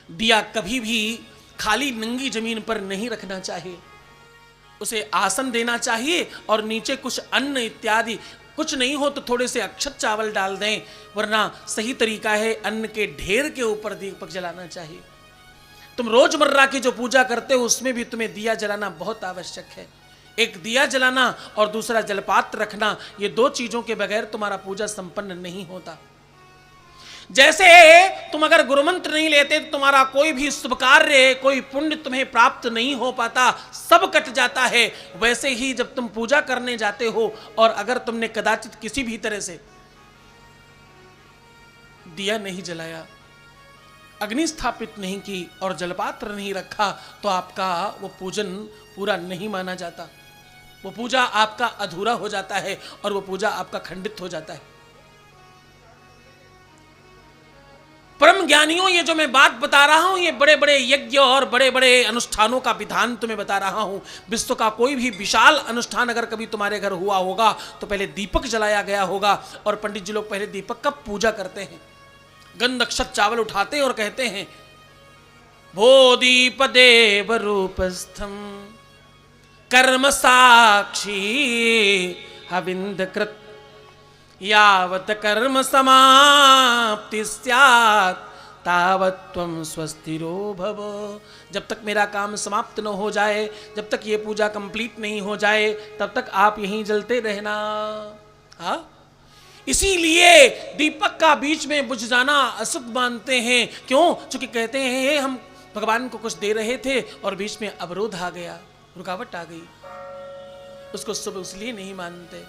दिया कभी भी खाली नंगी जमीन पर नहीं रखना चाहिए, उसे आसन देना चाहिए और नीचे कुछ अन्न इत्यादि, कुछ नहीं हो तो थोड़े से अक्षत चावल डाल दें, वरना सही तरीका है अन्न के ढेर के ऊपर दीपक जलाना चाहिए। तुम रोजमर्रा की जो पूजा करते हो उसमें भी तुम्हें दिया जलाना बहुत आवश्यक है। एक दिया जलाना और दूसरा जलपात्र रखना, ये दो चीजों के बगैर तुम्हारा पूजा संपन्न नहीं होता। जैसे तुम अगर गुरुमंत्र नहीं लेते तो तुम्हारा कोई भी शुभ कार्य, कोई पुण्य तुम्हें प्राप्त नहीं हो पाता, सब कट जाता है। वैसे ही जब तुम पूजा करने जाते हो और अगर तुमने कदाचित किसी भी तरह से दिया नहीं जलाया, अग्नि स्थापित नहीं की और जलपात्र नहीं रखा, तो आपका वो पूजन पूरा नहीं माना जाता, वो पूजा आपका अधूरा हो जाता है और वो पूजा आपका खंडित हो जाता है। परम ज्ञानियों, ये जो मैं बात बता रहा हूं, ये बड़े बड़े यज्ञ और बड़े बड़े अनुष्ठानों का विधान तुम्हें बता रहा हूं। विश्व का कोई भी विशाल अनुष्ठान अगर कभी तुम्हारे घर हुआ होगा तो पहले दीपक जलाया गया होगा, और पंडित जी लोग पहले दीपक का पूजा करते हैं, गंध अक्षत चावल उठाते हैं और कहते हैं भो दीप देव रूपस्थम कर्म साक्षी हविंद कृत यावत कर्म समाप्ति स्यात् तावत त्वं स्वस्तिरो भव। जब तक मेरा काम समाप्त न हो जाए, जब तक ये पूजा कंप्लीट नहीं हो जाए, तब तक आप यहीं जलते रहना। हाँ, इसीलिए दीपक का बीच में बुझ जाना अशुभ मानते हैं। क्यों? क्योंकि कहते हैं हम भगवान को कुछ दे रहे थे और बीच में अवरोध आ गया, रुकावट आ गई, उसको शुभ इसलिए नहीं मानते।